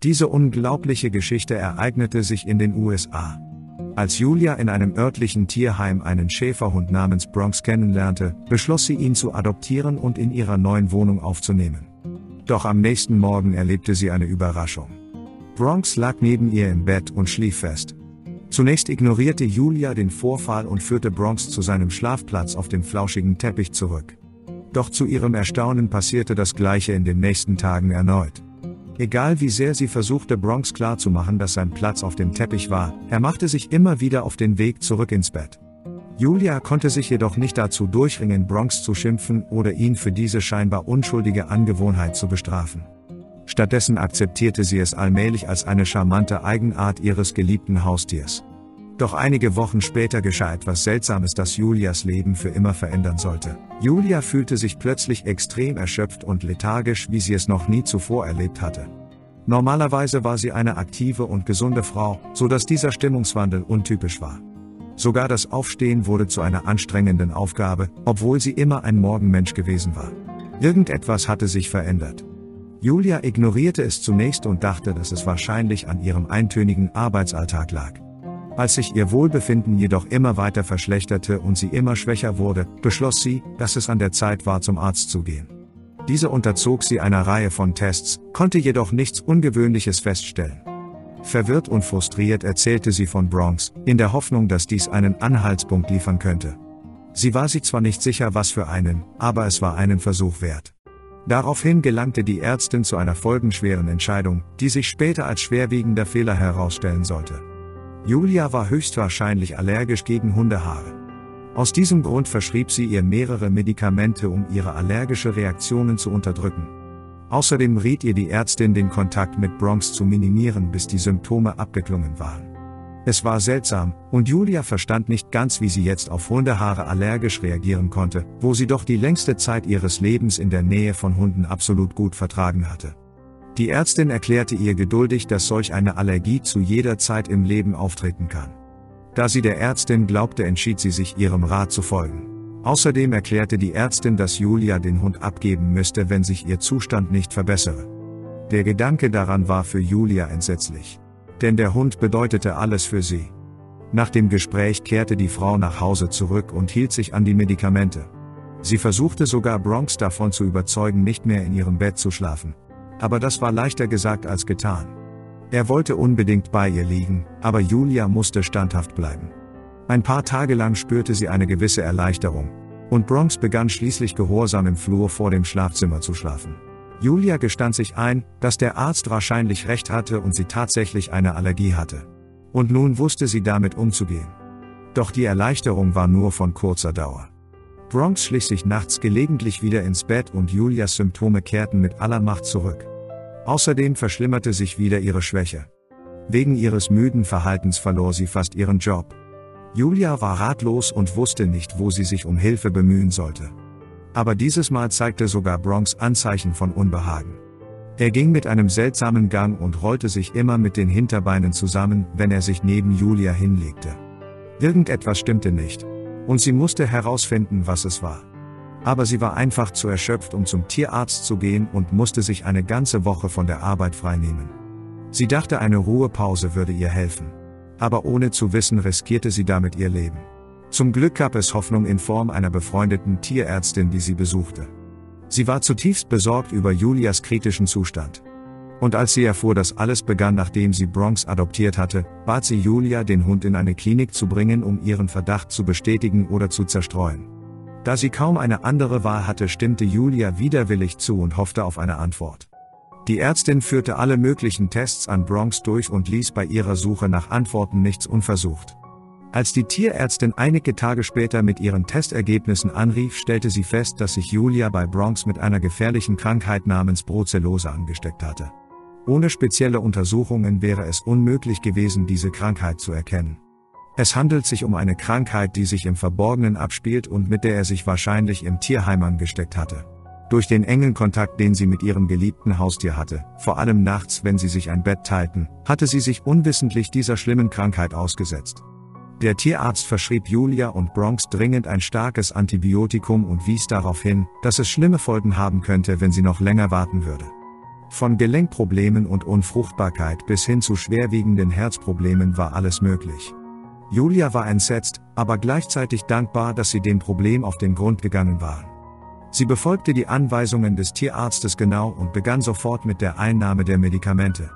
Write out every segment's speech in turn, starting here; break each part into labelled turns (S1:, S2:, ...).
S1: Diese unglaubliche Geschichte ereignete sich in den USA. Als Julia in einem örtlichen Tierheim einen Schäferhund namens Bronx kennenlernte, beschloss sie ihn zu adoptieren und in ihrer neuen Wohnung aufzunehmen. Doch am nächsten Morgen erlebte sie eine Überraschung. Bronx lag neben ihr im Bett und schlief fest. Zunächst ignorierte Julia den Vorfall und führte Bronx zu seinem Schlafplatz auf dem flauschigen Teppich zurück. Doch zu ihrem Erstaunen passierte das Gleiche in den nächsten Tagen erneut. Egal wie sehr sie versuchte, Bronx klarzumachen, dass sein Platz auf dem Teppich war, er machte sich immer wieder auf den Weg zurück ins Bett. Julia konnte sich jedoch nicht dazu durchringen, Bronx zu schimpfen oder ihn für diese scheinbar unschuldige Angewohnheit zu bestrafen. Stattdessen akzeptierte sie es allmählich als eine charmante Eigenart ihres geliebten Haustiers. Doch einige Wochen später geschah etwas Seltsames, das Julias Leben für immer verändern sollte. Julia fühlte sich plötzlich extrem erschöpft und lethargisch, wie sie es noch nie zuvor erlebt hatte. Normalerweise war sie eine aktive und gesunde Frau, so dass dieser Stimmungswandel untypisch war. Sogar das Aufstehen wurde zu einer anstrengenden Aufgabe, obwohl sie immer ein Morgenmensch gewesen war. Irgendetwas hatte sich verändert. Julia ignorierte es zunächst und dachte, dass es wahrscheinlich an ihrem eintönigen Arbeitsalltag lag. Als sich ihr Wohlbefinden jedoch immer weiter verschlechterte und sie immer schwächer wurde, beschloss sie, dass es an der Zeit war, zum Arzt zu gehen. Diese unterzog sie einer Reihe von Tests, konnte jedoch nichts Ungewöhnliches feststellen. Verwirrt und frustriert erzählte sie von Bronx, in der Hoffnung, dass dies einen Anhaltspunkt liefern könnte. Sie war sich zwar nicht sicher, was für einen, aber es war einen Versuch wert. Daraufhin gelangte die Ärztin zu einer folgenschweren Entscheidung, die sich später als schwerwiegender Fehler herausstellen sollte. Julia war höchstwahrscheinlich allergisch gegen Hundehaare. Aus diesem Grund verschrieb sie ihr mehrere Medikamente, um ihre allergische Reaktionen zu unterdrücken. Außerdem riet ihr die Ärztin, den Kontakt mit Bronx zu minimieren, bis die Symptome abgeklungen waren. Es war seltsam, und Julia verstand nicht ganz, wie sie jetzt auf Hundehaare allergisch reagieren konnte, wo sie doch die längste Zeit ihres Lebens in der Nähe von Hunden absolut gut vertragen hatte. Die Ärztin erklärte ihr geduldig, dass solch eine Allergie zu jeder Zeit im Leben auftreten kann. Da sie der Ärztin glaubte, entschied sie sich, ihrem Rat zu folgen. Außerdem erklärte die Ärztin, dass Julia den Hund abgeben müsste, wenn sich ihr Zustand nicht verbessere. Der Gedanke daran war für Julia entsetzlich. Denn der Hund bedeutete alles für sie. Nach dem Gespräch kehrte die Frau nach Hause zurück und hielt sich an die Medikamente. Sie versuchte sogar, Bronx davon zu überzeugen, nicht mehr in ihrem Bett zu schlafen. Aber das war leichter gesagt als getan. Er wollte unbedingt bei ihr liegen, aber Julia musste standhaft bleiben. Ein paar Tage lang spürte sie eine gewisse Erleichterung, und Bronx begann schließlich gehorsam im Flur vor dem Schlafzimmer zu schlafen. Julia gestand sich ein, dass der Arzt wahrscheinlich recht hatte und sie tatsächlich eine Allergie hatte. Und nun wusste sie damit umzugehen. Doch die Erleichterung war nur von kurzer Dauer. Bronx schlich sich nachts gelegentlich wieder ins Bett und Julias Symptome kehrten mit aller Macht zurück. Außerdem verschlimmerte sich wieder ihre Schwäche. Wegen ihres müden Verhaltens verlor sie fast ihren Job. Julia war ratlos und wusste nicht, wo sie sich um Hilfe bemühen sollte. Aber dieses Mal zeigte sogar Bronx Anzeichen von Unbehagen. Er ging mit einem seltsamen Gang und rollte sich immer mit den Hinterbeinen zusammen, wenn er sich neben Julia hinlegte. Irgendetwas stimmte nicht. Und sie musste herausfinden, was es war. Aber sie war einfach zu erschöpft, um zum Tierarzt zu gehen und musste sich eine ganze Woche von der Arbeit freinehmen. Sie dachte, eine Ruhepause würde ihr helfen. Aber ohne zu wissen, riskierte sie damit ihr Leben. Zum Glück gab es Hoffnung in Form einer befreundeten Tierärztin, die sie besuchte. Sie war zutiefst besorgt über Julias kritischen Zustand. Und als sie erfuhr, dass alles begann, nachdem sie Bronx adoptiert hatte, bat sie Julia, den Hund in eine Klinik zu bringen, um ihren Verdacht zu bestätigen oder zu zerstreuen. Da sie kaum eine andere Wahl hatte, stimmte Julia widerwillig zu und hoffte auf eine Antwort. Die Ärztin führte alle möglichen Tests an Bronx durch und ließ bei ihrer Suche nach Antworten nichts unversucht. Als die Tierärztin einige Tage später mit ihren Testergebnissen anrief, stellte sie fest, dass sich Julia bei Bronx mit einer gefährlichen Krankheit namens Brucellose angesteckt hatte. Ohne spezielle Untersuchungen wäre es unmöglich gewesen, diese Krankheit zu erkennen. Es handelt sich um eine Krankheit, die sich im Verborgenen abspielt und mit der er sich wahrscheinlich im Tierheim angesteckt hatte. Durch den engen Kontakt, den sie mit ihrem geliebten Haustier hatte, vor allem nachts, wenn sie sich ein Bett teilten, hatte sie sich unwissentlich dieser schlimmen Krankheit ausgesetzt. Der Tierarzt verschrieb Julia und Bronx dringend ein starkes Antibiotikum und wies darauf hin, dass es schlimme Folgen haben könnte, wenn sie noch länger warten würde. Von Gelenkproblemen und Unfruchtbarkeit bis hin zu schwerwiegenden Herzproblemen war alles möglich. Julia war entsetzt, aber gleichzeitig dankbar, dass sie dem Problem auf den Grund gegangen waren. Sie befolgte die Anweisungen des Tierarztes genau und begann sofort mit der Einnahme der Medikamente.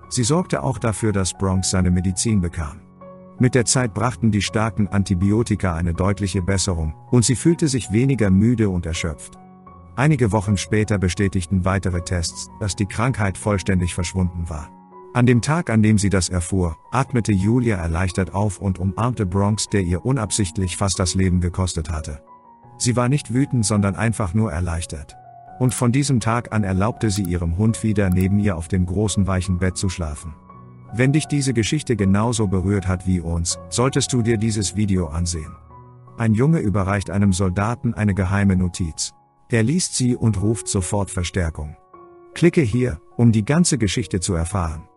S1: Sie sorgte auch dafür, dass Bronx seine Medizin bekam. Mit der Zeit brachten die starken Antibiotika eine deutliche Besserung, und sie fühlte sich weniger müde und erschöpft. Einige Wochen später bestätigten weitere Tests, dass die Krankheit vollständig verschwunden war. An dem Tag, an dem sie das erfuhr, atmete Julia erleichtert auf und umarmte Bronx, der ihr unabsichtlich fast das Leben gekostet hatte. Sie war nicht wütend, sondern einfach nur erleichtert. Und von diesem Tag an erlaubte sie ihrem Hund wieder neben ihr auf dem großen weichen Bett zu schlafen. Wenn dich diese Geschichte genauso berührt hat wie uns, solltest du dir dieses Video ansehen. Ein Junge überreicht einem Soldaten eine geheime Notiz. Er liest sie und ruft sofort Verstärkung. Klicke hier, um die ganze Geschichte zu erfahren.